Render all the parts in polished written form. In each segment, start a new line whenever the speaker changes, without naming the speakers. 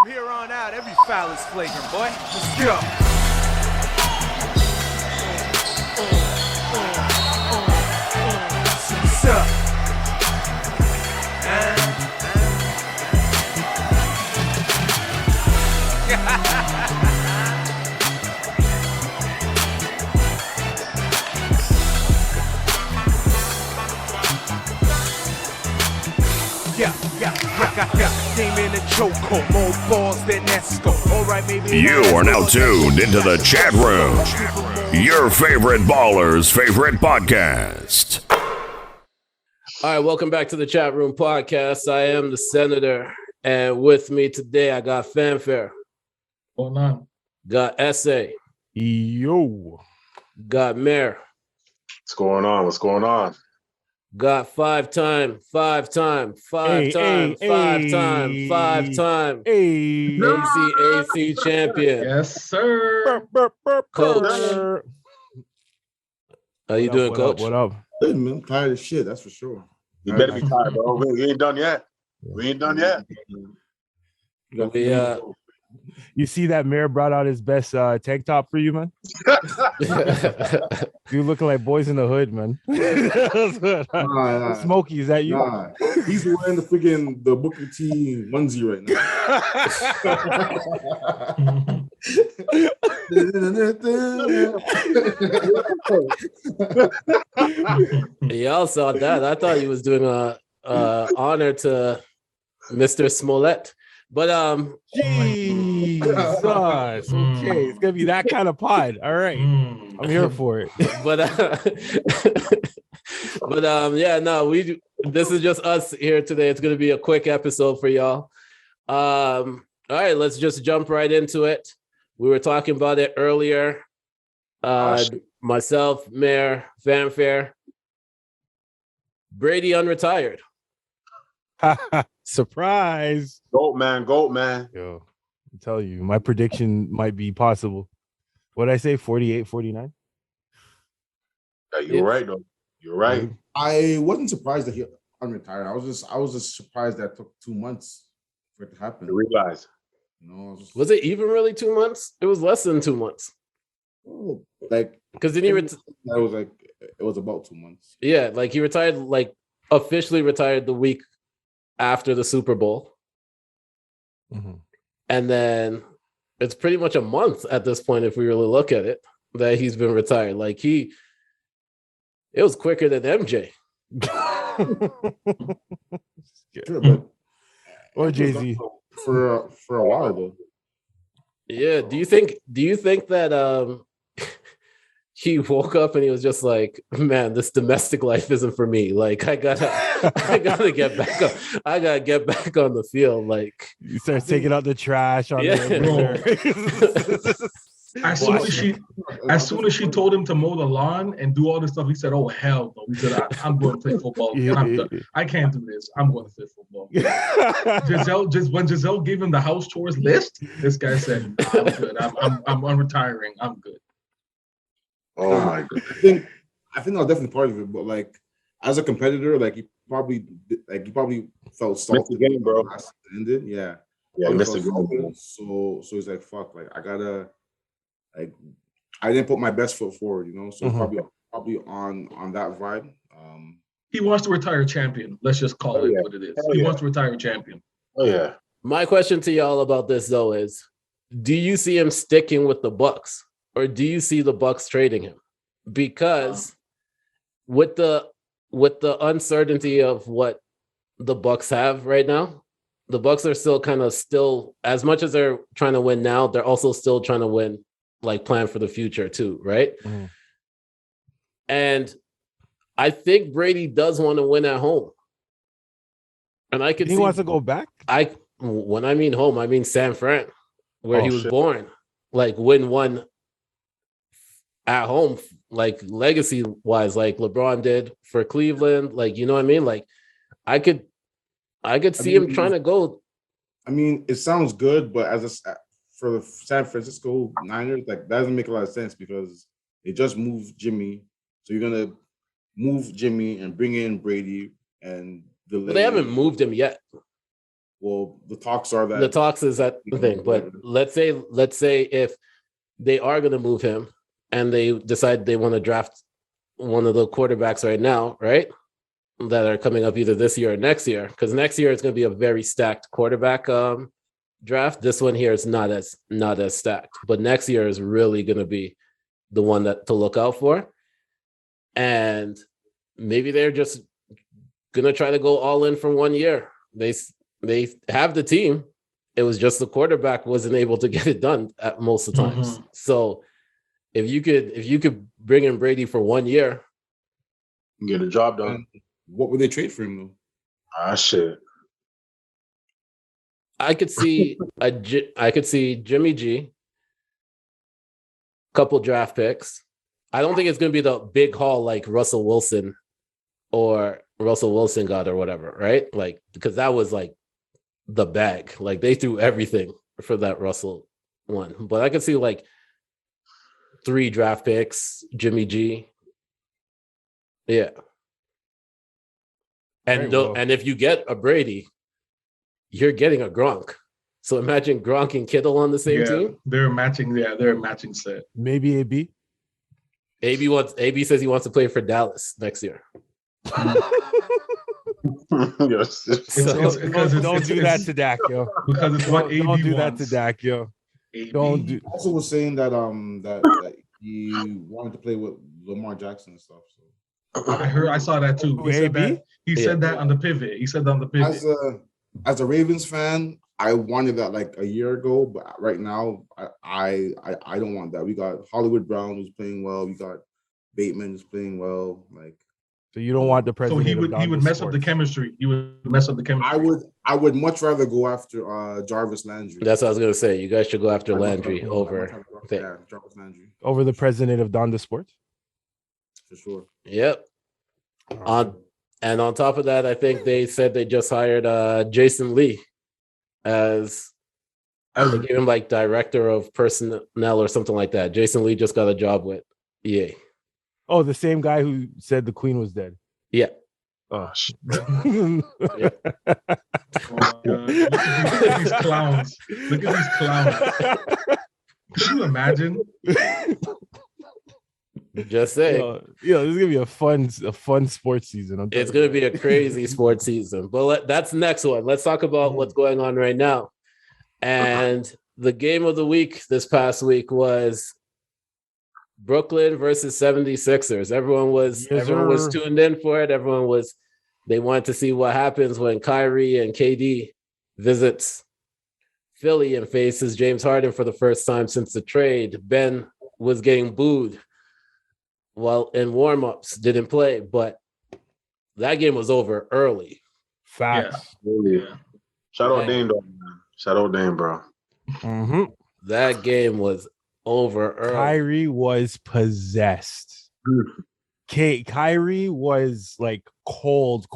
From here on out, every foul is flagrant, boy. Let's go. What's up? Game in the chokehold, more balls than Esco. All right, maybe
you are now tuned into the chat room, your favorite baller's favorite podcast.
All right, welcome back to the Chat Room Podcast. I am the Senator, and with me today I got Fanfair.
What's going on?
Got Essay.
Yo.
Got Mair.
What's going on? What's going on?
Got five-time AC champion.
Yes, sir.
Coach. How you doing, Coach?
What up?
Good, man. I'm tired of shit, that's for sure.
You better be tired, bro. We ain't done yet.
You see that Mair brought out his best tank top for you, man? You looking like Boys in the Hood, man. Smokey, is that you?
Nah. He's wearing the Booker T onesie right
now. Y'all saw that. I thought he was doing a honor to Mr. Smollett. But
Jesus. Okay, it's gonna be that kind of pod. All right. I'm here for it. This is just us here today. It's gonna be a quick episode for y'all. All right, let's just jump right into it. We were talking about it earlier. Myself, Mair, Fanfair. Brady unretired. Surprise.
Goat man.
Yo, I tell you, my prediction might be possible. What did I say? 48, 49?
Yeah, you're right, though. You're right.
I wasn't surprised that he unretired. I was just surprised that it took 2 months for it to happen.
I realize.
Was it even really 2 months? It was less than 2 months.
Oh, like,
because then
it was about 2 months.
Yeah, like he retired, like officially retired the week after the Super Bowl. Mm-hmm. And then it's pretty much a month at this point, if we really look at it, that he's been retired. Like it was quicker than MJ.
Sure, but
or Jay-Z
for a while though.
Yeah. Do you think that he woke up and he was just like, man, this domestic life isn't for me. Like I gotta get back up. I gotta get back on the field. Like
you start taking out the trash on
As soon as she told him to mow the lawn and do all this stuff, he said, "Oh hell no!" He said, "I'm going to play football. I'm done. I can't do this. I'm going to play football." When Giselle gave him the house chores list, this guy said, "I'm good. I'm retiring. I'm good."
Oh my god!
I think that was definitely part of it, but like as a competitor, like he probably felt salty.
Missed the game, bro.
Ended, yeah.
Yeah, he missed the game.
So he's like, "Fuck!" Like I gotta, like I didn't put my best foot forward, you know. So probably on that vibe.
He wants to retire champion. Let's just call it what it is. He wants to retire champion.
Oh yeah.
My question to y'all about this though is, do you see him sticking with the Bucks? Or do you see the Bucks trading him? Because with the uncertainty of what the Bucks have right now, the Bucks are still as much as they're trying to win now, they're also still trying to win, like plan for the future too, right? Mm-hmm. And I think Brady does want to win at home. And I could see he
wants to go back.
When I mean home, I mean San Fran, where he was born. Like win one at home, like legacy wise, like LeBron did for Cleveland, like you know what I mean? Like I could see him trying to go.
I mean, it sounds good, but for the San Francisco Niners, like that doesn't make a lot of sense because they just moved Jimmy, so you're gonna move Jimmy and bring in Brady and delay.
But they haven't moved him yet.
Well, the talks are that
the talks is that the thing. But let's say if they are going to move him and they decide they want to draft one of the quarterbacks right now, right? That are coming up either this year or next year, because next year it's going to be a very stacked quarterback draft. This one here is not as stacked, but next year is really going to be the one that to look out for. And maybe they're just going to try to go all in for 1 year. They have the team. It was just the quarterback wasn't able to get it done at most of the times. So if you could bring in Brady for 1 year,
Get a job done.
What would they trade for him though?
Shit.
I could see Jimmy G, couple draft picks. I don't think it's going to be the big haul like Russell Wilson got or whatever, right? Like, because that was like the bag. Like they threw everything for that Russell one. But I could see like 3 draft picks, Jimmy G. Yeah. And and if you get a Brady, you're getting a Gronk. So imagine Gronk and Kittle on the same team.
They're matching. Yeah, they're a matching set.
Maybe AB.
AB says he wants to play for Dallas next year.
Don't do that to Dak, yo.
Because it's what AB
Don't do that
wants.
to Dak, yo.
AB.
Don't do.
Also was saying that that he wanted to play with Lamar Jackson and stuff. So
I saw that too. He said that on the pivot. He said that on the pivot.
As a Ravens fan, I wanted that like a year ago, but right now I don't want that. We got Hollywood Brown who's playing well. We got Bateman who's playing well. Like,
So you don't want the
So
president.
he would mess up the chemistry. He would mess up the chemistry.
I would much rather go after Jarvis Landry.
That's what I was gonna say. You guys should go after Landry over.
Jarvis Landry
over the president of Donda Sports.
for sure.
Yep. And on top of that, I think they said they just hired Jason Lee as they gave him like director of personnel or something like that. Jason Lee just got a job with EA.
Oh, the same guy who said the Queen was dead.
Yeah.
Oh, shit.
Look at these clowns. Look at these clowns. Can you imagine?
Just saying.
Yo, this is gonna be a fun sports season.
It's gonna be a crazy sports season. But that's the next one. Let's talk about what's going on right now. And the game of the week this past week was Brooklyn versus 76ers. Everyone was tuned in for it. They wanted to see what happens when Kyrie and KD visits Philly and faces James Harden for the first time since the trade. Ben was getting booed while in warm-ups, didn't play, but that game was over early.
Facts.
Yeah. Shout out Dame, though, man. Shout out Dame, bro.
Mm-hmm.
That game was over early.
Kyrie was possessed. Kyrie was like cold,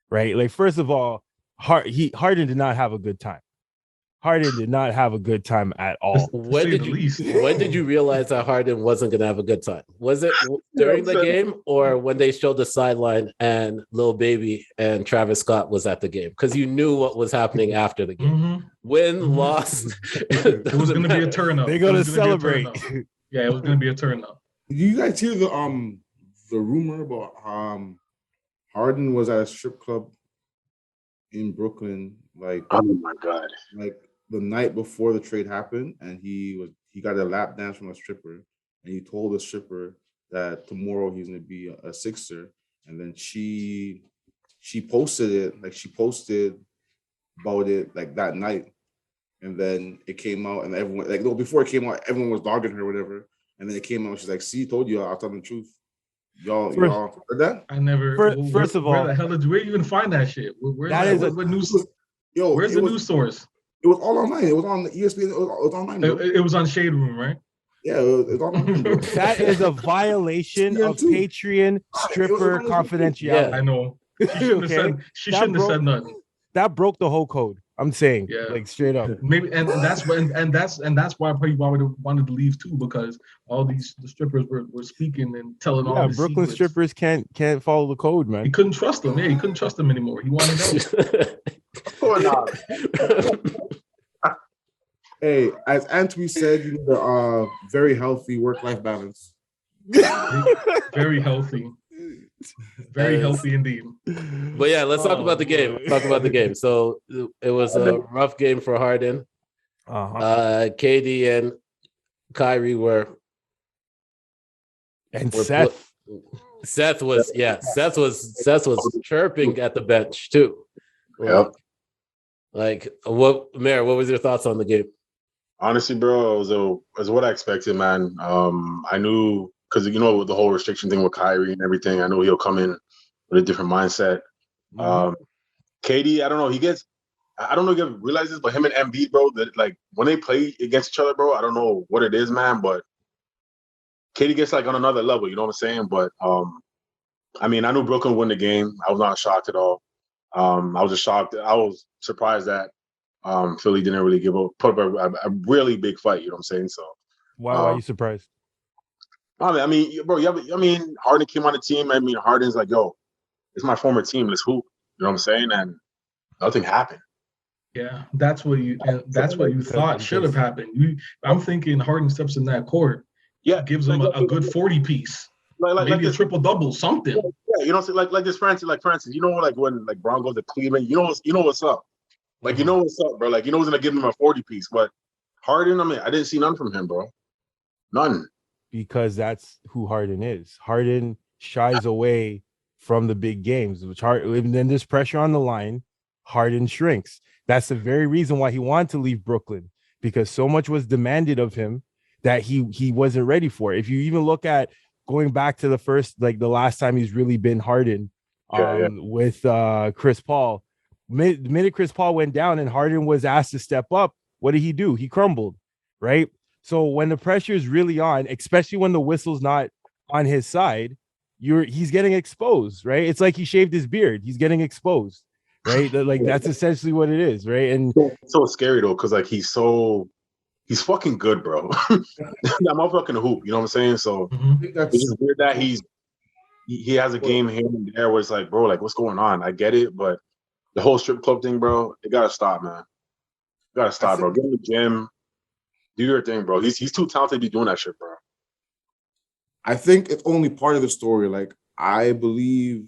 right? Like, first of all, Harden did not have a good time. Harden did not have a good time at all.
When did you realize that Harden wasn't going to have a good time? Was it during the game or when they showed the sideline and Lil Baby and Travis Scott was at the game? Because you knew what was happening after the game.
Mm-hmm.
Win, lost.
It was going to be a turn up.
They're going to celebrate.
Yeah, it was going to be a turn up.
Did you guys hear the rumor about Harden was at a strip club in Brooklyn, like,
oh my god,
like the night before the trade happened, and he got a lap dance from a stripper, and he told the stripper that tomorrow he's going to be a Sixer, and then she posted it, like she posted about it like that night, and then it came out, and everyone before it came out, everyone was dogging her or whatever, and then it came out, she's like, "See, told you, I'll tell the truth." Y'all heard that?
I never.
First of all,
where the hell did you even find that shit? What news?
Yo,
where's the news source?
It was all online. It was on ESPN. It was online.
It was on Shade Room, right?
Yeah, it was all online. Bro.
That is a violation of Patreon stripper confidentiality.
Yeah, I know. She shouldn't have said nothing.
That broke the whole code. I'm saying, like, straight up.
Maybe, and that's why probably wanted to leave too, because all the strippers were speaking and telling all.
Yeah, Brooklyn strippers can't follow the code, man.
He couldn't trust them. Yeah, he couldn't trust them anymore. He wanted out.
going on?
Hey, as Antwi said, you need a very healthy work-life balance.
Very healthy. Very healthy indeed.
But yeah, let's talk about the game. Let's talk about the game. So it was a rough game for Harden. KD and Kyrie were
Seth.
Seth was chirping at the bench too.
Yep.
Mair, what was your thoughts on the game?
Honestly, bro, it was what I expected, man. I knew, because with the whole restriction thing with Kyrie and everything, I know he'll come in with a different mindset. KD, I don't know. I don't know if you realize this, but him and Embiid, bro, that like when they play against each other, bro, I don't know what it is, man, but KD gets like on another level. You know what I'm saying? But I mean, I knew Brooklyn would win the game. I was not shocked at all. I was just shocked. I was surprised that Philly didn't really put up a really big fight. You know what I'm saying? So
why are you surprised?
I mean, bro, Harden came on the team. I mean, Harden's like, yo, it's my former team. Let's hoop. You know what I'm saying? And nothing happened.
Yeah, that's what you thought should have happened. I'm thinking Harden steps in that court.
Yeah,
gives him a good 40 piece. Maybe a triple double, something.
Yeah, you know, like this Francis, you know, like when like Brown goes to Cleveland, you know what's up. Like, you know what's up, bro. Like, you know what's gonna give him a 40 piece. But Harden, I mean, I didn't see none from him, bro. None.
Because that's who Harden is. Harden shies away from the big games, and then there's pressure on the line. Harden shrinks. That's the very reason why he wanted to leave Brooklyn, because so much was demanded of him that he wasn't ready for. If you even look at going back to the last time he's really been Harden with Chris Paul, the minute Chris Paul went down and Harden was asked to step up, what did he do? He crumbled, right? So when the pressure is really on, especially when the whistle's not on his side, he's getting exposed, right? It's like he shaved his beard. He's getting exposed, right? Like that's essentially what it is, right? And
it's so scary though, because like he's fucking good, bro. I'm all fucking hoop, you know what I'm saying? So it's just weird that he has a game here and there where it's like, bro, like what's going on? I get it, but the whole strip club thing, bro, it gotta stop, man. Gotta stop, bro. Get in the gym, do your thing, bro. He's too talented to be doing that shit, bro.
I think it's only part of the story. Like, I believe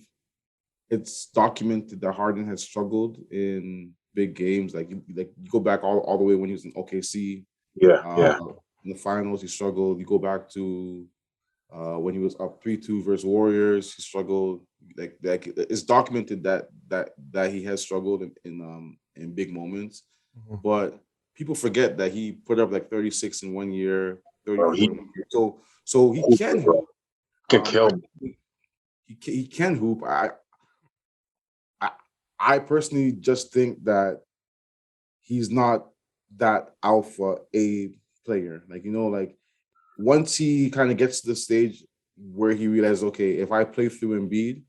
it's documented that Harden has struggled in big games. Like you go back all the way when he was in OKC.
Yeah.
In the finals, he struggled. You go back to when he was up 3-2 versus Warriors, he struggled. Like it's documented that he has struggled in big moments. But people forget that he put up like 36 in 1 year, 30 in 1 year. So he can hoop.
Can kill.
He can hoop. I personally just think that he's not that alpha A player. Like, you know, like once he kind of gets to the stage where he realizes, okay, if I play through Embiid,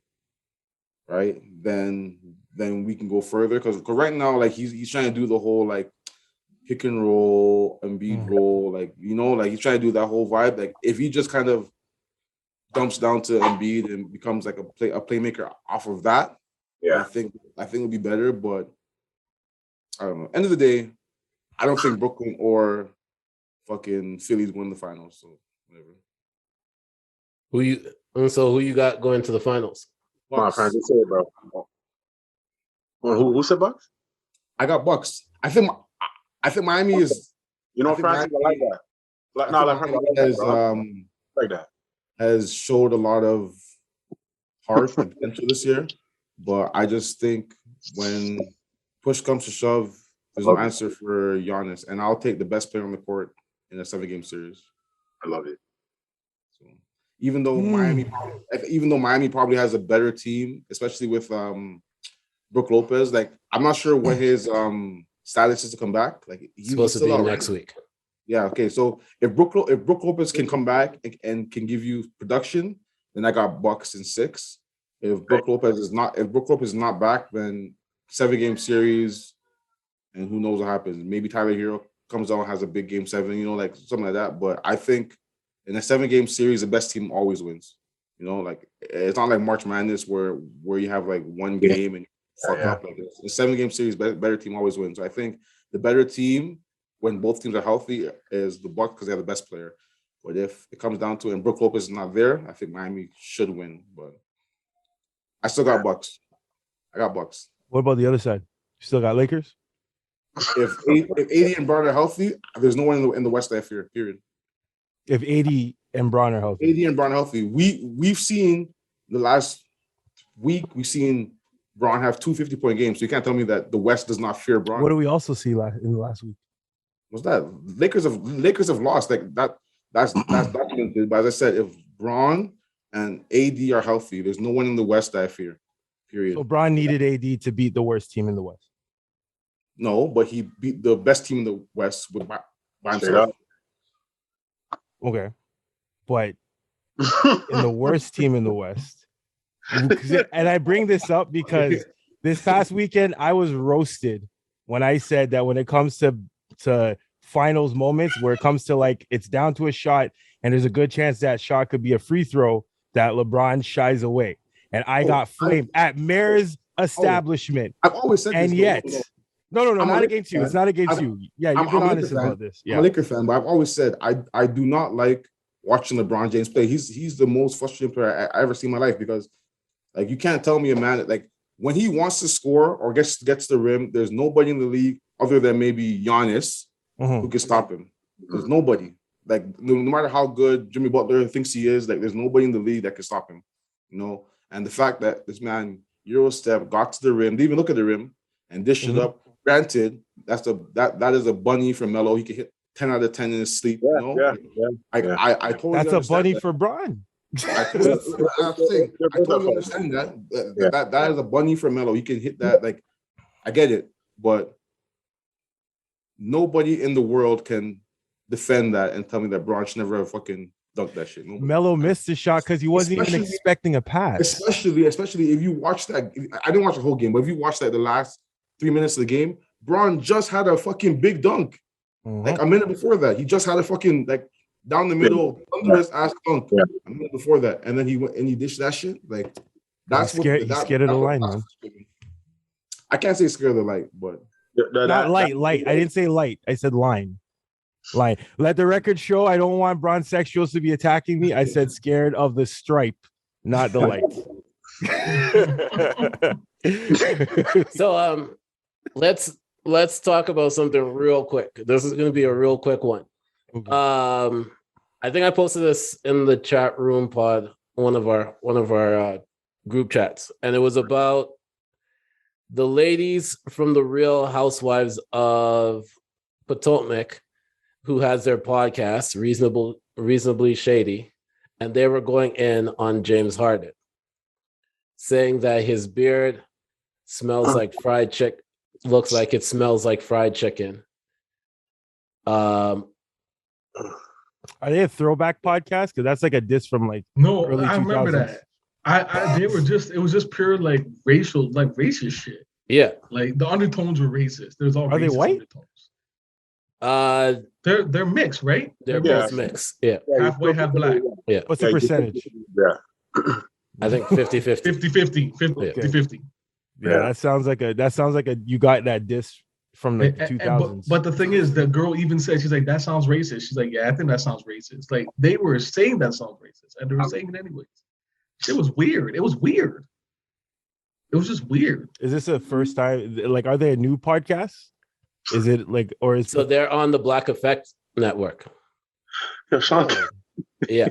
right, then we can go further. Because right now, like he's trying to do the whole like pick and roll, Embiid roll, like, you know, like he's trying to do that whole vibe. Like if he just kind of dumps down to Embiid and becomes like a playmaker off of that, I think it'll be better. But I don't know. End of the day, I don't think Brooklyn or fucking Philly's win the finals. So whatever.
Who you got going to the finals?
Come on, Francis, say it, bro. Who said Bucks?
I got Bucks. I think Miami is.
You know, Francis, I like that.
Like that. Has showed a lot of heart and potential this year, but I just think when push comes to shove, there's no answer for Giannis, and I'll take the best player on the court in a 7-game series.
I love it.
So, even though Miami probably has a better team, especially with Brook Lopez, like I'm not sure what his status is to come back. Like he's
supposed to be next week.
Yeah. Okay. So if Brook Lopez can come back and can give you production, then I got Bucks in 6. If Brook Lopez is not back, then 7-game series, and who knows what happens. Maybe Tyler Hero comes out and has a big game 7, you know, like something like that. But I think in a 7-game series, the best team always wins. You know, like it's not like March Madness where you have like one game and fuck up like this. In 7-game series, better team always wins. So I think the better team, when both teams are healthy, is the Bucks because they have the best player. But if it comes down to it and Brook Lopez is not there, I think Miami should win. But I still got Bucks. I got Bucks.
What about the other side? You still got Lakers?
If AD and Brown are healthy, there's no one in the West I fear, period.
If AD and Braun are healthy.
AD and Brown are healthy. We've seen the last week, we've seen Braun have 2 50-point games. So you can't tell me that the West does not fear Braun.
What do we also see in the last week?
What's that? Lakers have lost. Like that's documented. But as I said, if Braun and AD are healthy, there's no one in the West that I fear. Period.
So Braun needed AD to beat the worst team in the West.
No, but he beat the best team in the West by himself.
Okay. But in the worst team in the West, and I bring this up because this past weekend I was roasted when I said that when it comes to finals moments where it comes to like it's down to a shot and there's a good chance that shot could be a free throw, that LeBron shies away. And I got flamed at Mair's establishment.
I've always said
and
this.
yet, no, not against you. It's not against
I'm,
you. Yeah, you've been honest about this. Yeah.
I'm a Laker fan, but I've always said I do not like watching LeBron James play. He's the most frustrating player I ever seen in my life because like you can't tell me a man that like when he wants to score or gets the rim, there's nobody in the league other than maybe Giannis who can stop him. There's nobody. Like no matter how good Jimmy Butler thinks he is, like there's nobody in the league that can stop him. You know, and the fact that this man Euro step got to the rim, didn't even look at the rim and dished it up. Granted, that is a bunny from Melo. He can hit 10 out of 10 in his sleep.
Yeah,
you know? I totally
That's a bunny
that.
for Braun.
I totally understand that. That is a bunny for Melo. He can hit that. Like, I get it, but nobody in the world can defend that and tell me that Braun should never have fucking dunked that shit. Nobody.
Melo missed the shot because he wasn't even expecting a pass.
Especially if you watch that. I didn't watch the whole game, but if you watch that the last 3 minutes of the game, Braun just had a fucking big dunk. Like a minute before that, he just had a fucking like down the middle under his ass dunk. A minute before that, and then he went and he dished that shit. Like that's
scared of the line, man.
I can't say scared of the light, but
not light. I didn't say light. I said line. Line. Let the record show. I don't want bronzexuals to be attacking me. I said scared of the stripe, not the light.
So let's talk about something real quick. This is going to be a real quick one.
Okay.
I think I posted this in the chat room pod, one of our group chats, and it was about the ladies from the Real Housewives of Potomac who has their podcast, Reasonably Shady, and they were going in on James Harden, saying that his beard smells like fried chicken, looks like it smells like fried chicken.
Are they a throwback podcast? Because that's like a diss from like early 2000s.
I remember that. It was just pure like racist shit.
Yeah,
like the undertones were racist. There's all.
Are they white?
Undertones. They're mixed, right?
They're both mixed. Yeah,
half white, half black.
Yeah.
What's the percentage?
Yeah,
I think 50-50.
50-50.
Yeah, that sounds like a you got that diss from the 2000s.
But the thing is, the girl even said, she's like, that sounds racist. She's like, yeah, I think that sounds racist. Like they were saying that sounds racist, and they were saying it anyways. It was weird. It was just weird.
Is this a first time? Like, are they a new podcast? Is it like, or is
so they're on the Black Effect Network? Yeah.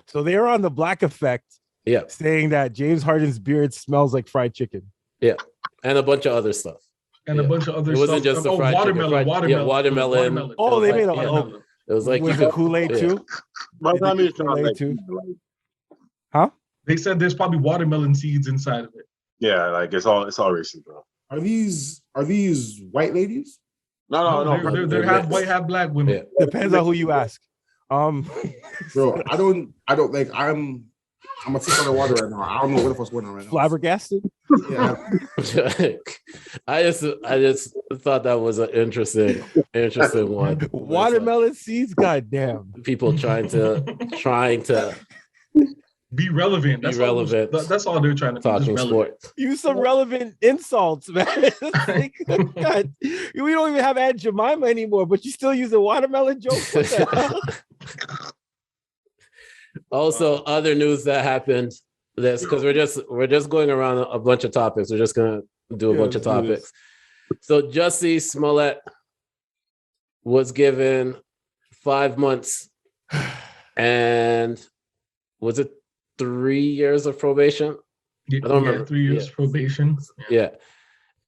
So they're on the Black Effect.
Yeah.
Saying that James Harden's beard smells like fried chicken.
Yeah. And a bunch of other stuff.
And a bunch of other
stuff. It wasn't just the fried
watermelon.
chicken. Watermelon.
Oh, they made
it was like
was the Kool-Aid too? Huh?
They said there's probably watermelon seeds inside of it.
Yeah, like it's all racist, bro.
Are these white ladies?
No.
They're half white, half black women.
Yeah. Depends on who you ask.
Bro, I don't like I'm a fish out of water right now. I don't know what the fuck's going on right now.
Flabbergasted?
Yeah.
I just thought that was an interesting one.
Watermelon seeds, goddamn.
People trying to
Be relevant. That's
relevant.
That's all they're trying to do.
Talking
Just relevant.
sports.
Use some relevant insults, man. Like, God, we don't even have Aunt Jemima anymore, but you still use a watermelon joke. What the hell?
Also, other news that happened. This because we're just going around a bunch of topics. We're just gonna do a bunch of topics. So Jussie Smollett was given 5 months, and was it 3 years of probation? I don't remember.
3 years probation.
Yeah,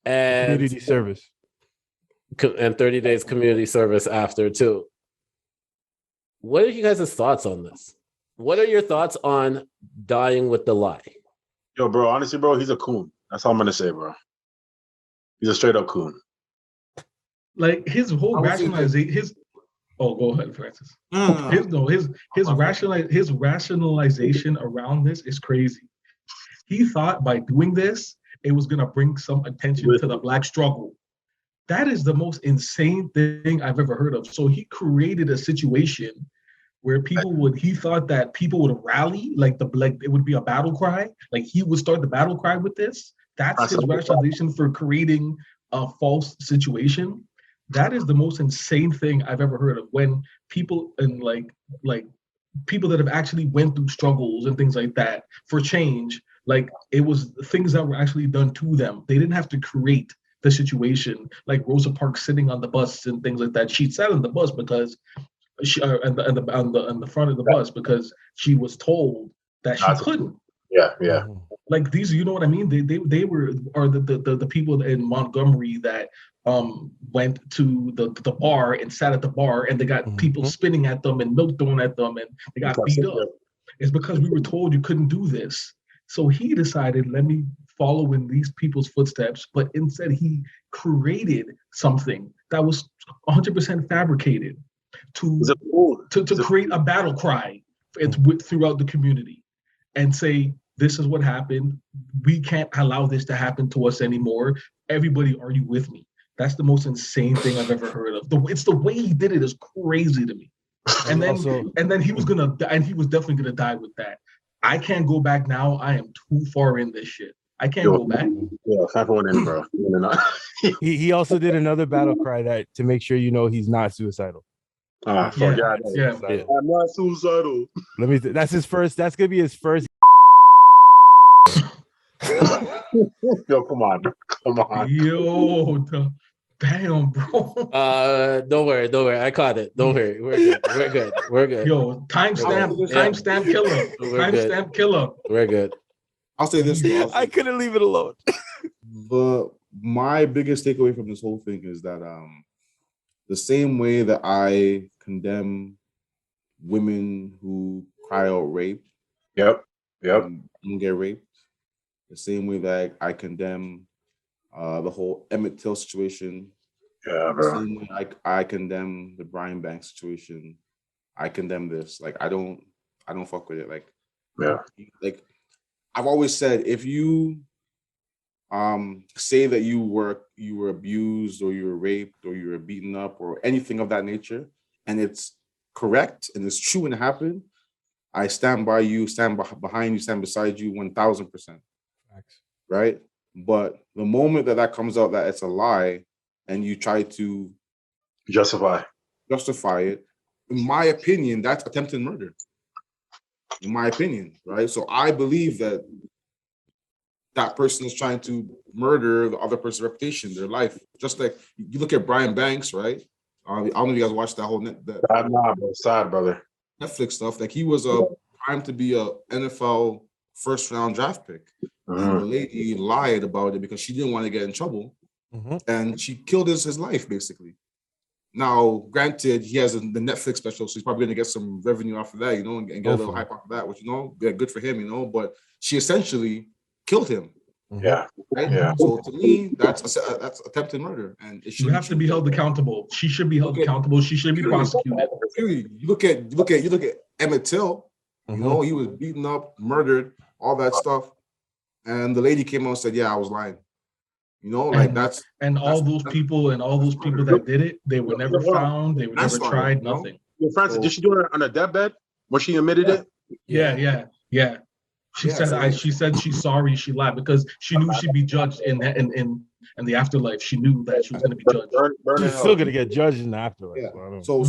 and
Community service.
And 30 days community service after too. What are you guys' thoughts on this? What are your thoughts on dying with the lie?
Yo, bro, honestly, bro, he's a coon. That's all I'm gonna say, bro. He's a straight up coon.
Like his whole rationalization. Oh, go ahead, Francis. His rationalization around this is crazy. He thought by doing this, it was gonna bring some attention to the Black struggle. That is the most insane thing I've ever heard of. So he created a situation where he thought that people would rally, like it would be a battle cry, like he would start the battle cry with this. That's his rationalization for creating a false situation. That is the most insane thing I've ever heard of. When people and like people that have actually went through struggles and things like that for change, like it was things that were actually done to them. They didn't have to create the situation, like Rosa Parks sitting on the bus and things like that. She sat on the bus because she on the front of the bus because she was told that she couldn't.
Yeah.
Like these, you know what I mean? They were the people in Montgomery that went to the bar and sat at the bar and they got people spitting at them and milk thrown at them and they got beat up. It's because we were told you couldn't do this. So he decided, let me follow in these people's footsteps, but instead he created something that was 100% fabricated to create a battle cry throughout the community and say, this is what happened. We can't allow this to happen to us anymore. Everybody, are you with me? That's the most insane thing I've ever heard of. It's the way he did it is crazy to me. And then he was definitely gonna die with that. I can't go back now. I am too far in this shit. I can't go back.
Yeah, time for one in, bro.
He also did another battle cry that to make sure you know he's not suicidal.
Yeah. I'm not suicidal.
That's his first. That's gonna be his first.
Yo, come on.
Yo, damn, bro.
Don't worry. I caught it. Don't worry. We're good.
Yo, timestamp killer.
We're good.
I'll say this.
I couldn't leave it alone.
But my biggest takeaway from this whole thing is that the same way that I condemn women who cry out rape, and get raped, the same way that I condemn the whole Emmett Till situation.
Yeah, bro.
The same way I condemn the Brian Banks situation. I condemn this. Like I don't fuck with it. Like, like I've always said, if you say that you were abused or you were raped or you were beaten up or anything of that nature, and it's correct and it's true and it happened, I stand by you, stand behind you, stand beside you 1,000%. Right? But the moment that comes out that it's a lie and you try to
justify
it, in my opinion, that's attempted murder. In my opinion, right? So I believe that person is trying to murder the other person's reputation, their life. Just like you look at Brian Banks, right? I don't know if you guys watched that whole
sad brother
Netflix stuff. Like he was primed to be a NFL first round draft pick. And the lady lied about it because she didn't want to get in trouble, and she killed his life basically. Now, granted, he has the Netflix special, so he's probably going to get some revenue off of that, you know, and get a little hype off of that, which, you know, yeah, good for him, you know. But she essentially killed him.
Yeah.
Right? Yeah. So to me, that's attempted murder, and it
should have to be held accountable. She should be held accountable. She should be prosecuted.
You look at Emmett Till. You know, he was beaten up, murdered, all that stuff, and the lady came out and said, "Yeah, I was lying." You know, like
all those people that did it, they were never found. They were never tried. Nothing.
Francis, did she do it on a deathbed when she admitted it?
Yeah. She said she's sorry she lied because she knew she'd be judged in the afterlife. She knew that she was going to be judged.
She's still going to get judged in the afterlife.
Yeah. So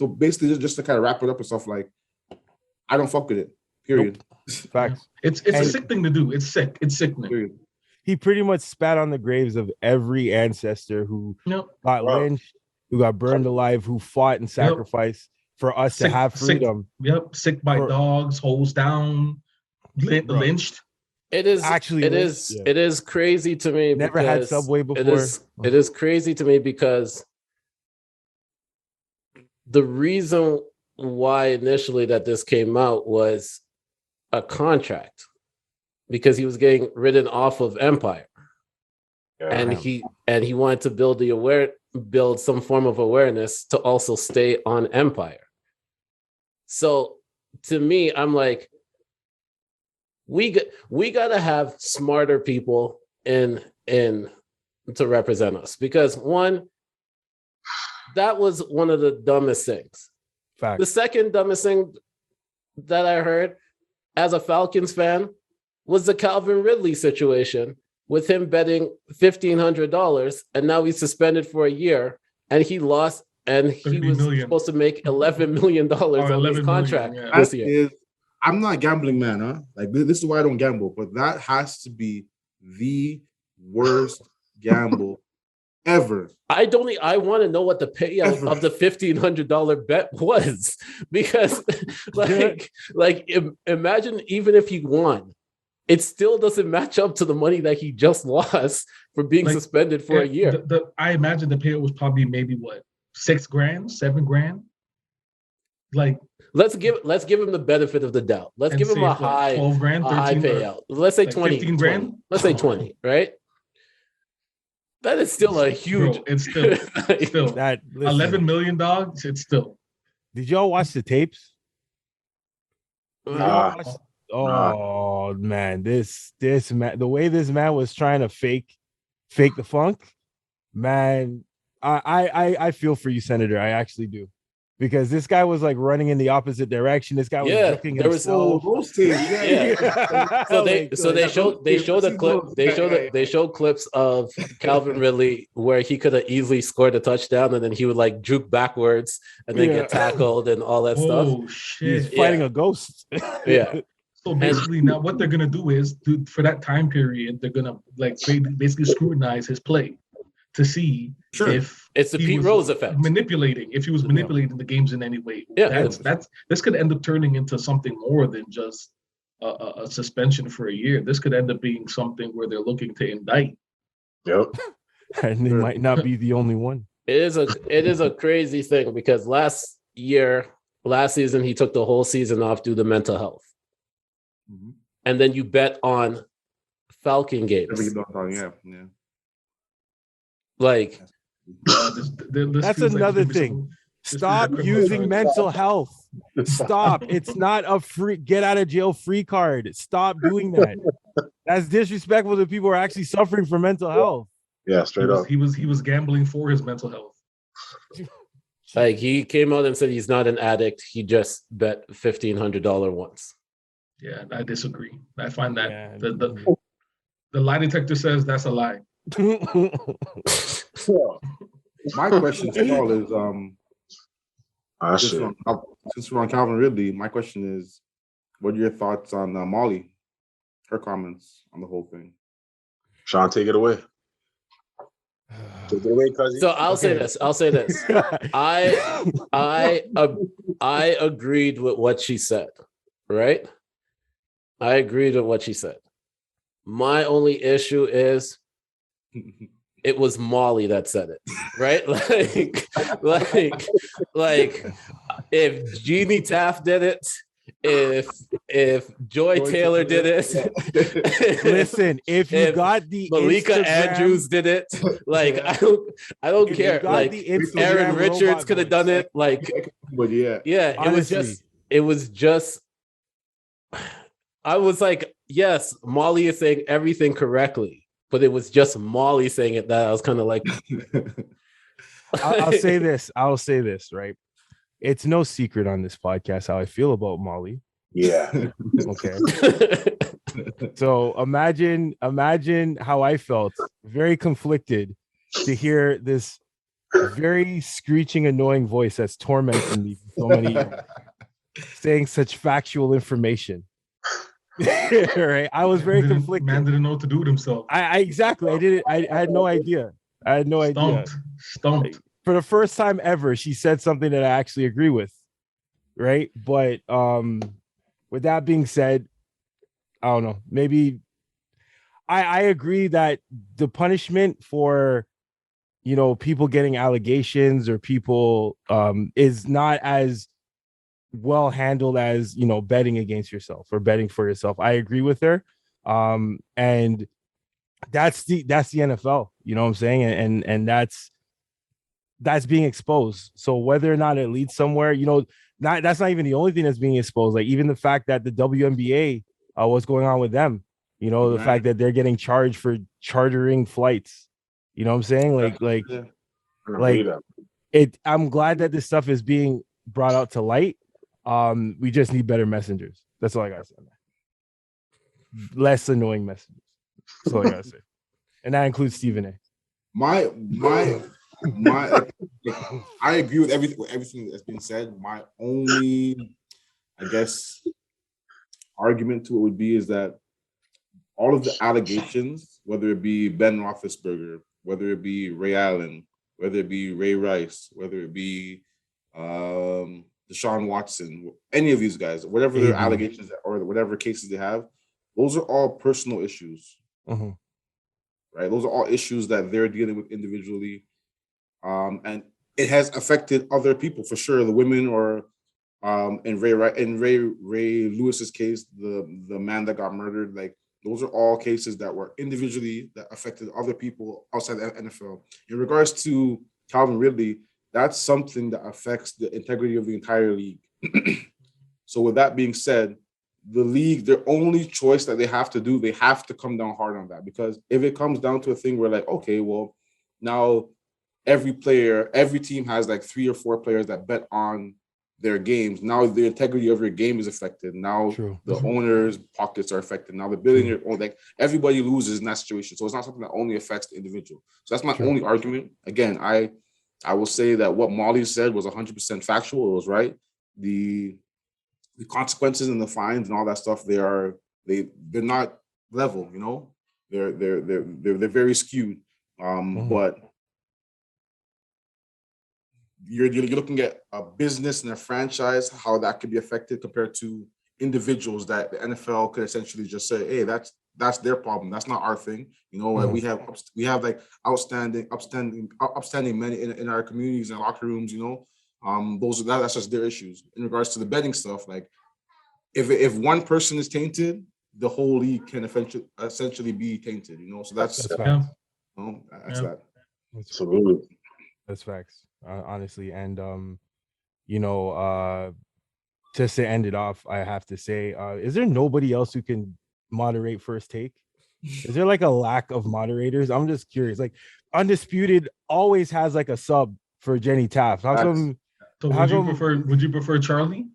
basically just to kind of wrap it up and stuff, like, I don't fuck with it. Period.
Nope. Facts.
It's a sick thing to do. It's sick. It's sickening.
Period.
He pretty much spat on the graves of every ancestor who got lynched, who got burned alive, who fought and sacrificed for us to have freedom.
Sick by dogs, holes down, lynched.
It is actually it is crazy to me.
Never had Subway before.
It is crazy to me because the reason why initially that this came out was a contract, because he was getting ridden off of Empire, and he wanted to build some form of awareness to also stay on Empire. So to me, I'm like, we gotta have smarter people in to represent us, because one, that was one of the dumbest things.
Fact.
The second dumbest thing that I heard as a Falcons fan was the Calvin Ridley situation with him betting $1,500, and now he's suspended for a year, and he lost, and he was supposed to make $11 million on his contract this year.
I'm not a gambling man, huh? Like, this is why I don't gamble, but that has to be the worst gamble ever.
I want to know what the payout of the $1,500 bet was, because imagine even if he won, it still doesn't match up to the money that he just lost for being suspended for a year.
I imagine the payout was probably maybe what, $6,000, $7,000. Like,
let's give him the benefit of the doubt. Let's give him a high
$12,000,
high payout. Let's say 20.
15 grand.
Let's say 20, right? That is still a huge.
Bro, it's still
that. Listen,
11 million dogs. It's still.
Did y'all watch the tapes? Oh man, this man, the way this man was trying to fake the funk, man. I feel for you, Senator. I actually do. Because this guy was like running in the opposite direction. This guy was looking at himself.
So they showed clips of Calvin Ridley where he could have easily scored a touchdown, and then he would like juke backwards and then get tackled and all that stuff.
Oh shit!
He's fighting a ghost.
Yeah.
So basically, now what they're gonna do is, for that time period, they're gonna like basically scrutinize his play to see if
it's the Pete Rose effect.
If he was manipulating the games in any way. This could end up turning into something more than just a suspension for a year. This could end up being something where they're looking to indict.
Yep.
And they might not be the only one.
It is a crazy thing, because last season he took the whole season off due to mental health. Mm-hmm. And then you bet on Falcon games.
Yeah.
Like,
that's another thing. Stop using mental health. Stop. It's not a free get out of jail free card. Stop doing that. That's disrespectful to people who are actually suffering from mental health.
Yeah, straight up.
He was gambling for his mental health.
Like, he came out and said he's not an addict. He just bet $1,500 once.
Yeah, I disagree. I find that the lie detector says that's a lie.
My question to y'all is since we're on Calvin Ridley, my question is, what are your thoughts on Molly, her comments on the whole thing?
Sean, take it away. Take it away, cousin.
So I'll say this. I agreed with what she said, right? I agreed with what she said. My only issue is it was Molly that said it, right? like if Jeannie Taft did it, if Joy Taylor did it,
listen, if you got the
Malika
Instagram,
Andrews did it, like I don't care. Like Aaron Richards could have done it. Like,
but
honestly, it was just. I was like, yes, Molly is saying everything correctly. But it was just Molly saying it that I was kind of like.
I'll say this, right? It's no secret on this podcast how I feel about Molly.
Yeah.
Okay. So imagine how I felt, very conflicted to hear this very screeching, annoying voice that's tormenting me for so many years, saying such factual information. Right? I was very conflicted.
Man didn't know what to do with himself.
I exactly. I didn't. I had no idea. I had no idea.
Stumped.
For the first time ever, she said something that I actually agree with. Right. But with that being said, I don't know. Maybe I agree that the punishment for, you know, people getting allegations or people is not as well handled as, you know, betting against yourself or betting for yourself. I agree with her. And that's the NFL, you know what I'm saying? And that's being exposed. So whether or not it leads somewhere, you know, that's not even the only thing that's being exposed. Like even the fact that the WNBA, what's going on with them, you know, the fact that they're getting charged for chartering flights, you know what I'm saying? I'm glad that this stuff is being brought out to light. We just need better messengers. That's all I gotta say. Less annoying messengers. That's all I gotta say. And that includes Stephen A.
My I agree with everything that's been said. My only, I guess, argument to it would be is that all of the allegations, whether it be Ben Roethlisberger, whether it be Ray Allen, whether it be Ray Rice, whether it be Deshaun Watson, any of these guys, whatever their allegations or whatever cases they have, those are all personal issues.
Mm-hmm.
Right? Those are all issues that they're dealing with individually. And it has affected other people for sure. The women, or in Ray Lewis's case, the man that got murdered, like those are all cases that were individually that affected other people outside the NFL. In regards to Calvin Ridley, that's something that affects the integrity of the entire league. So with that being said, the league, their only choice that they have to do, they have to come down hard on that. Because if it comes down to a thing where like, okay, well, now every team has like 3 or 4 players that bet on their games. Now the integrity of your game is affected. Now the owners' pockets are affected. Now the billionaire, like everybody loses in that situation. So it's not something that only affects the individual. So that's my only argument. Again, I will say that what Molly said was 100% factual. It was right. The consequences and the fines and all that stuff, they're not level, you know. They're very skewed. But you're looking at a business and a franchise, how that could be affected compared to individuals that the NFL could essentially just say, hey, that's their problem. That's not our thing. You know, we have like outstanding men in our communities and locker rooms, you know. That's just their issues. In regards to the betting stuff, like if one person is tainted, the whole league can essentially be tainted, you know. So that's
facts.
That.
Absolutely.
That's facts, honestly. And you know, just to end it off, I have to say, is there nobody else who can moderate First Take? Is there like a lack of moderators? I'm just curious. Like Undisputed always has like a sub for Jenny Taft. How come?
So would you prefer Charlie?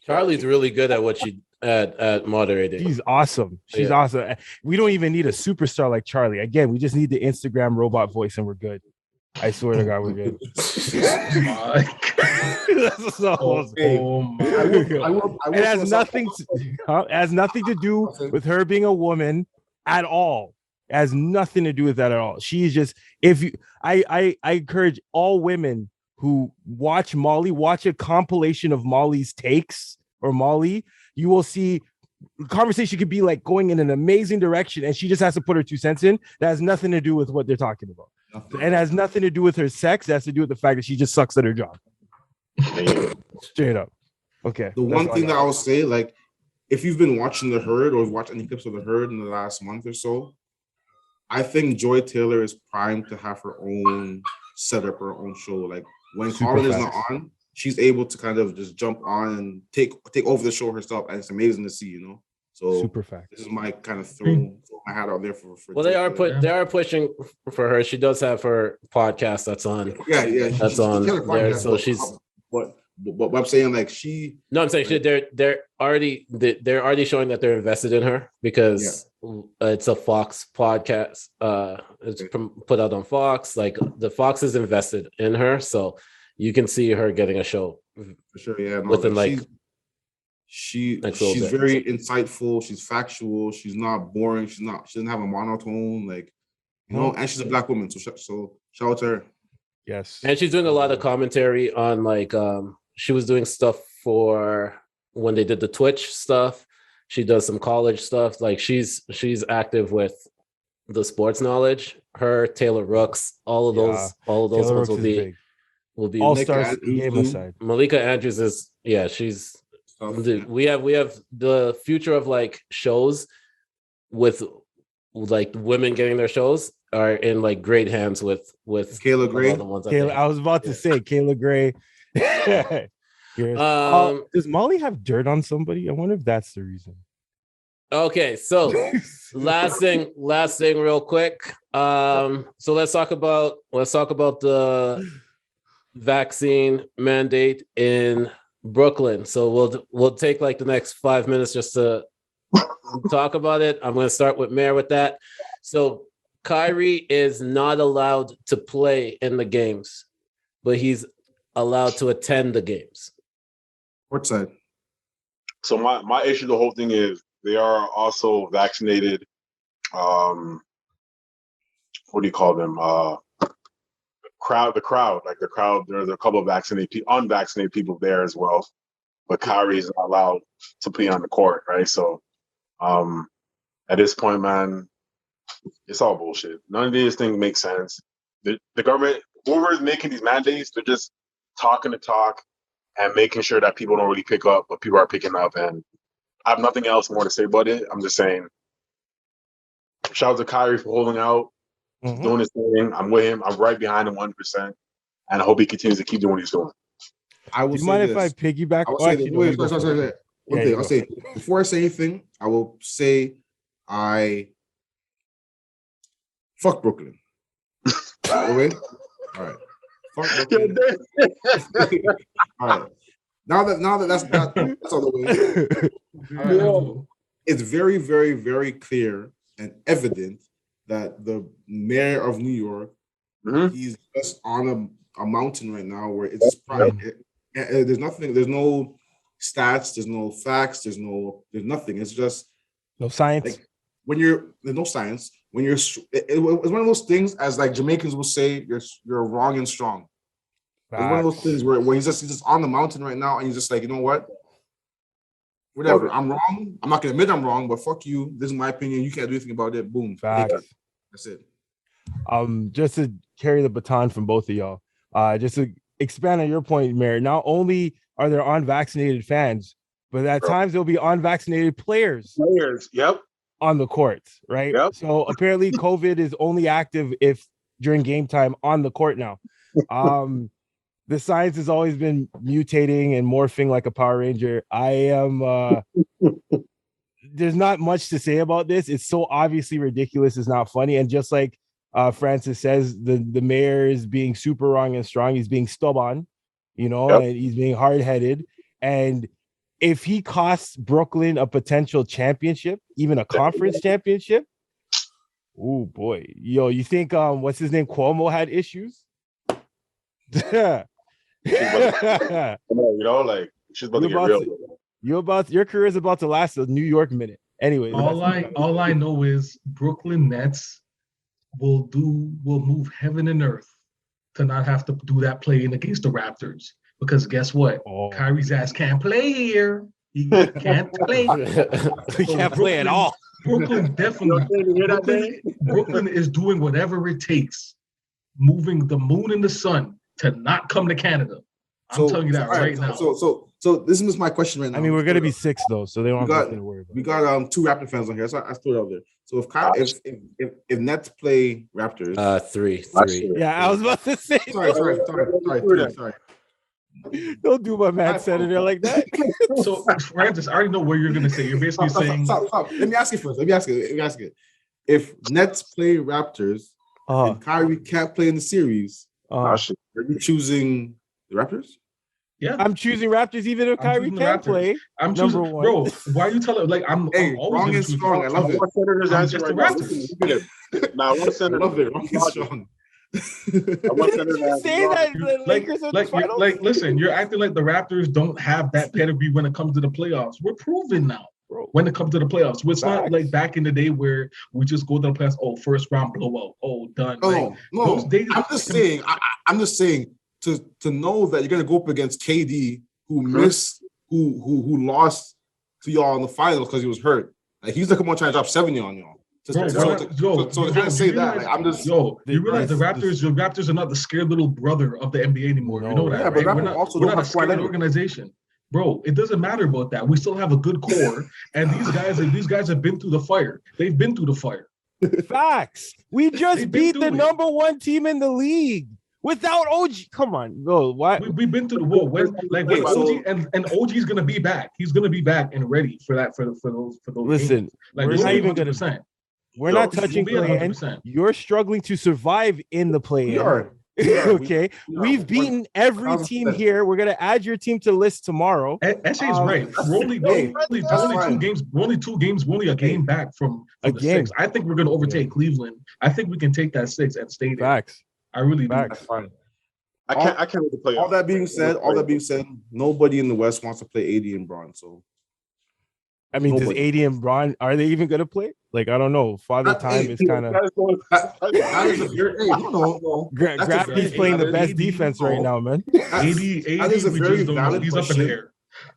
Charlie's really good at what she at moderating.
She's awesome. She's awesome. We don't even need a superstar like Charlie. Again, we just need the Instagram robot voice and we're good. I swear to God, we're good. It has nothing to do with her being a woman at all. It has nothing to do with that at all. She's just, I encourage all women who watch Molly, watch a compilation of Molly's takes or Molly. You will see the conversation could be like going in an amazing direction, and she just has to put her 2 cents in. That has nothing to do with what they're talking about. And has nothing to do with her sex. It has to do with the fact that she just sucks at her job. Straight up. Okay.
The one thing that I will say, like, if you've been watching The Herd or watched any clips of The Herd in the last month or so, I think Joy Taylor is primed to have her own setup, her own show. Like when Colin is not on, she's able to kind of just jump on and take over the show herself, and it's amazing to see, you know. So
super fact.
This is my kind of throw my hat out there for
well, they are pushing for her. She does have her podcast that's on.
Yeah,
that's on there. So she's.
But I'm saying like she.
No, I'm saying they're already showing that they're invested in her because it's a Fox podcast. It's put out on Fox. Like the Fox is invested in her, so you can see her getting a show
For sure, yeah. No,
within like
she's
bit.
very insightful. She's factual. She's not boring. She doesn't have a monotone. Like and she's a black woman. So shout out to her.
Yes,
and she's doing a lot of commentary on like she was doing stuff for when they did the Twitch stuff. She does some college stuff. Like she's active with the sports knowledge. Her, Taylor Rooks, all of those
Taylor
ones
Rooks
will be
all stars game aside.
Malika Andrews is she's we have the future of like shows with like women getting their shows are in like great hands with
Kayla Gray.
I was about to say Kayla Gray. Does Molly have dirt on somebody? I wonder if that's the reason.
Okay, so last thing real quick. So let's talk about the vaccine mandate in Brooklyn. So we'll take like the next 5 minutes just to talk about it. I'm going to start with Mair with that. So Kyrie is not allowed to play in the games, but he's allowed to attend the games.
What side?
So my issue, the whole thing is they are also vaccinated. What do you call them? The crowd. There's a couple of unvaccinated people there as well, but Kyrie is not allowed to be on the court, right? So, at this point, man, it's all bullshit. None of these things make sense. The government, whoever is making these mandates, they're just talking the talk and making sure that people don't really pick up, but people are picking up. And I have nothing else more to say about it. I'm just saying, shout out to Kyrie for holding out, doing his thing. I'm with him. I'm right behind him 100%. And I hope he continues to keep doing what he's doing.
I will
Do you mind if I piggyback?
I'll say before I say anything, I will say I fuck Brooklyn. By the way, all right. Fuck Brooklyn. All right. Now that that's all the way. It's very, very, very clear and evident that the mayor of New York, he's just on a mountain right now where it's just private. There's nothing. There's no stats. There's no facts. There's nothing. It's just
no science.
Like there's no science. When it's one of those things, as like Jamaicans will say, you're wrong and strong. It's one of those things where he's just on the mountain right now, and he's just like, you know what? Whatever. I'm wrong. I'm not gonna admit I'm wrong, but fuck you. This is my opinion. You can't do anything about it. Boom.
Facts.
That's it.
Just to carry the baton from both of y'all, just to expand on your point, Mair, not only are there unvaccinated fans, but at times there'll be unvaccinated players.
Yep.
On the courts, right?
Yep.
So apparently COVID is only active if during game time on the court now. The science has always been mutating and morphing like a Power Ranger. There's not much to say about this. It's so obviously ridiculous. It's not funny. And just like Francis says, the mayor is being super wrong and strong. He's being stubborn, and he's being hard-headed. And if he costs Brooklyn a potential championship, even a conference championship, oh boy, you think what's his name, Cuomo had issues?
Like she's about to get real.
Your career is about to last a New York minute. Anyway,
all I know is Brooklyn Nets will move heaven and earth to not have to do that playing against the Raptors. Because guess what? Kyrie's ass can't play here. He can't play.
He can't play at all.
Brooklyn definitely. Brooklyn is doing whatever it takes, moving the moon and the sun to not come to Canada. I'm telling you that right now.
So this is my question right now.
I mean, we're gonna be 6 though, so they don't have to worry about it.
We got 2 Raptor fans on here, so I threw it out there. So if Nets play Raptors,
3.
Yeah, I was about to say.
Sorry.
Don't do my man senator like that.
So Francis, I already know what you're gonna say. You're basically saying.
Stop. Let me ask you first. Let me ask it. If Nets play Raptors and Kyrie can't play in the series, are you choosing the Raptors?
Yeah,
I'm choosing Raptors even if Kyrie can't play.
I'm choosing,
number one.
bro. Why are you telling? Like I'm
Hey,
always
wrong
gonna
is
choose
strong. I love it.
What Senators
I'm
answer
just
right
the
now?
Raptors.
Listen, look at it. Now, what
I
Senator?
love it. Wrong is strong.
I want
Did
Senator to
you
answer
say
Roger.
that the Lakers are the finals?
Listen, you're acting like the Raptors don't have that pedigree when it comes to the playoffs. We're proven now.
Bro.
When it comes to the playoffs, it's not
Facts.
like back in the day where we just go to the playoffs. Oh, first round blowout. Oh, done.
No.
Those days.
I'm just saying. I'm just saying to know that you're gonna go up against KD, who missed, who lost to y'all in the finals because he was hurt. Like he's like, come on, trying to drop 70 on y'all. So to kind of say that, like, I'm just
you realize the Raptors are not the scared little brother of the NBA anymore.
No,
you know that,
yeah,
right?
but
We're not a scared organization. Bro, it doesn't matter about that. We still have a good core, and these guys have been through the fire. They've been through the fire.
Facts. We just beat the number one team in the league without OG. Come on, bro. Why?
We've been through the war. When OG and OG's gonna be back. He's gonna be back and ready for that for those.
Listen,
games. Like
we're not even gonna. We're not touching play-in. You're struggling to survive in the play-in.
we are.
Okay, we've beaten every team here. We're gonna add your team to list tomorrow.
Essay is right. We're only 2 games. We're only 2 games. We're only a game back from the 6. I think we're gonna overtake Cleveland. I think we can take that 6 and stay there.
Facts.
I really do.
That's fine.
I can't wait to play.
All that being said, nobody in the West wants to play AD and Braun. So,
I mean, does AD and Braun, are they even gonna play? Like, I don't know. Father Time is kind of. Grafty's playing the best defense right now, man.
AD is a very valid
question. He's up in the air.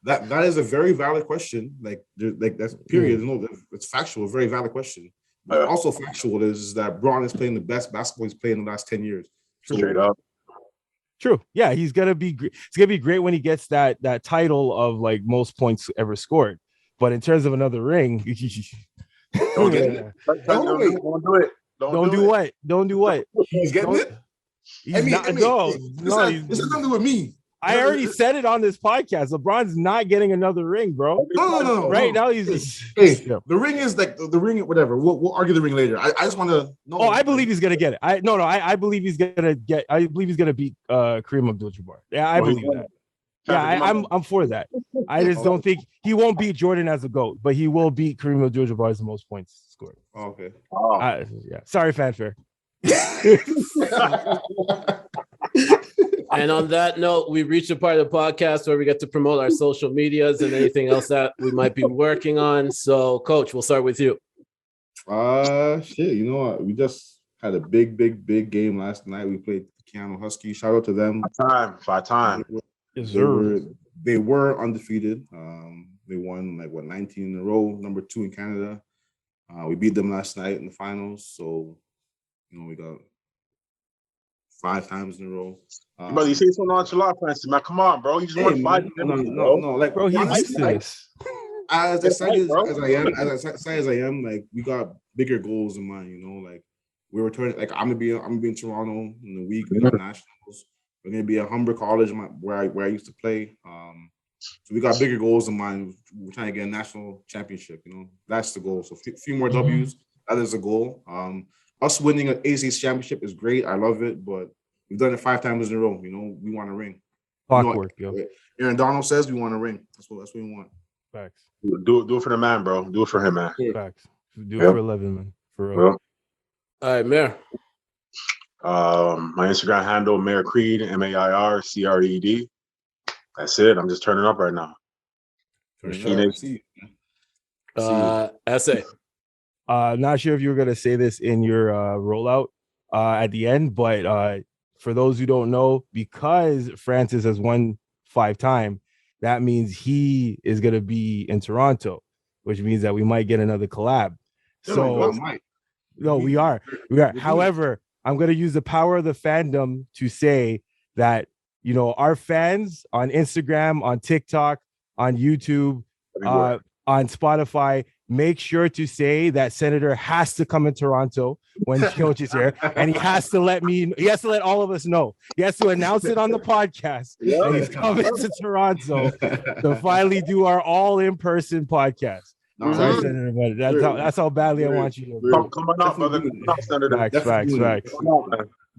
That is a very valid question. Like that's period. No, it's factual. Very valid question. But also factual is that Braun is playing the best basketball he's played in the last 10 years.
Straight up.
True. Yeah, he's gonna be. It's gonna be great when he gets that title of like most points ever scored. But in terms of another ring,
Don't get it. Don't do it.
Don't do what? Don't do what?
He's getting it.
He's not. No,
this has nothing to do with me.
I already said it on this podcast. LeBron's not getting another ring, bro.
No.
Right now, he's just.
The ring is like the ring. Whatever. We'll argue the ring later. I just want to know.
Oh, I believe he's gonna get it. I believe he's gonna get. I believe he's gonna beat Kareem Abdul-Jabbar. Yeah, I believe that. Yeah, I'm for that. I just don't think he won't beat Jordan as a GOAT, but he will beat Kareem Abdul-Jabbar as the most points scored.
Oh, okay.
Yeah. Sorry, Fanfair.
And on that note, we reached a part of the podcast where we get to promote our social medias and anything else that we might be working on. So, Coach, we'll start with you.
Shit. You know what? We just had a big game last night. We played the Keanu Huskies. Shout out to them.
5 time.
They were undefeated. They won 19 in a row, number 2 in Canada. We beat them last night in the finals. So, we got 5 times in a row.
But you say so nonchalant, Francis, man. Come on, bro. You just won 5.
No. Like,
bro, he's used to this.
As excited as I am, like, we got bigger goals in mind. Like, we're returning. Like, I'm gonna be in Toronto in the week. We got nationals. We're gonna be at Humber College, where I used to play. So we got bigger goals in mind. We're trying to get a national championship. That's the goal. So a few more W's. That is the goal. Us winning an ACC championship is great. I love it, but we've done it 5 times in a row. We want a ring.
Clockwork, yo.
Aaron Donald says we want a ring. That's what we want.
Facts.
Do it for the man, bro. Do it for him, man.
Facts. Do it for 11, man. For real.
Well,
All right, Mair.
My Instagram handle, Mair Creed, MAIRCRED. That's it. I'm just turning up right now.
For sure.
Essay.
Not sure if you were gonna say this in your rollout at the end, but for those who don't know, because Francis has won 5 times, that means he is gonna be in Toronto, which means that we might get another collab. So no, we are. However, I'm gonna use the power of the fandom to say that our fans on Instagram, on TikTok, on YouTube, on Spotify, make sure to say that Senator has to come in Toronto when Coach is here, and he has to let all of us know. He has to announce it on the podcast that he's coming to Toronto to finally do our all in-person podcast. Sorry, Senator, but that's how badly I want you to.
Come on up, brother. Come on, Senator.
Facts.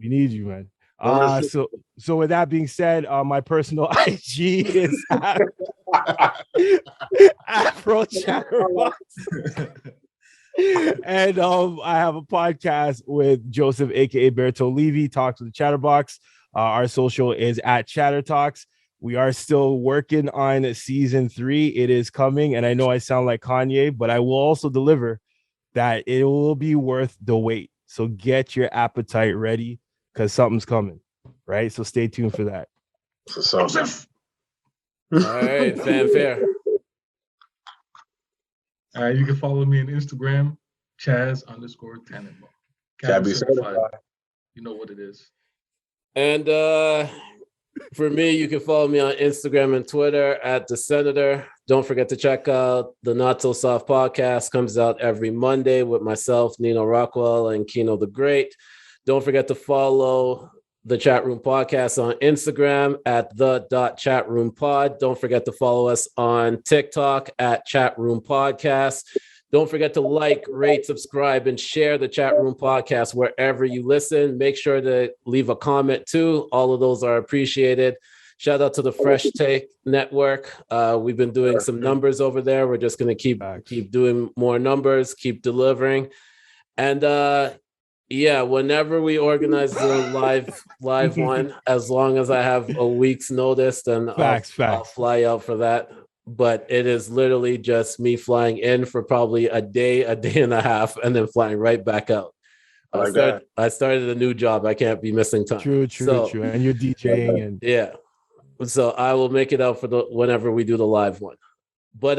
We need you, man. So with that being said, my personal IG is Afro Chatterbox. And I have a podcast with Joseph, aka Berto Levy, Talks with the Chatterbox. Our social is at Chatter Talks. We are still working on season 3. It is coming, and I know I sound like Kanye, but I will also deliver that it will be worth the wait. So get your appetite ready because something's coming, right? So stay tuned for that.
Joseph.
All right, Fanfair.
All right, you can follow me on Instagram, Chaz_Tannenbaum.
Cabby
certified. You know what it is.
And for me, you can follow me on Instagram and Twitter at The Senator. Don't forget to check out the Not So Soft podcast. Comes out every Monday with myself, Nino Rockwell, and Kino the Great. Don't forget to follow the Chatroom Podcast on Instagram at the.chatroompod. Don't forget to follow us on TikTok at Chatroom Podcast. Don't forget to like, rate, subscribe, and share the Chatroom Podcast wherever you listen. Make sure to leave a comment too. All of those are appreciated. Shout out to the Fresh Take Network. We've been doing some numbers over there. We're just going to keep doing more numbers, keep delivering. And yeah, whenever we organize the live one, as long as I have a week's notice, then I'll fly out for that. But it is literally just me flying in for probably a day and a half, and then flying right back out. I started a new job. I can't be missing time.
True. And you're DJing and
yeah. So I will make it out for whenever we do the live one. But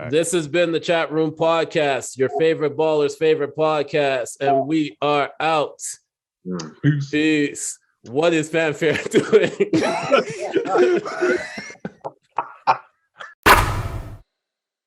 this has been the Chatroom Podcast, your favorite baller's favorite podcast, and we are out. Peace. What is Fanfair doing?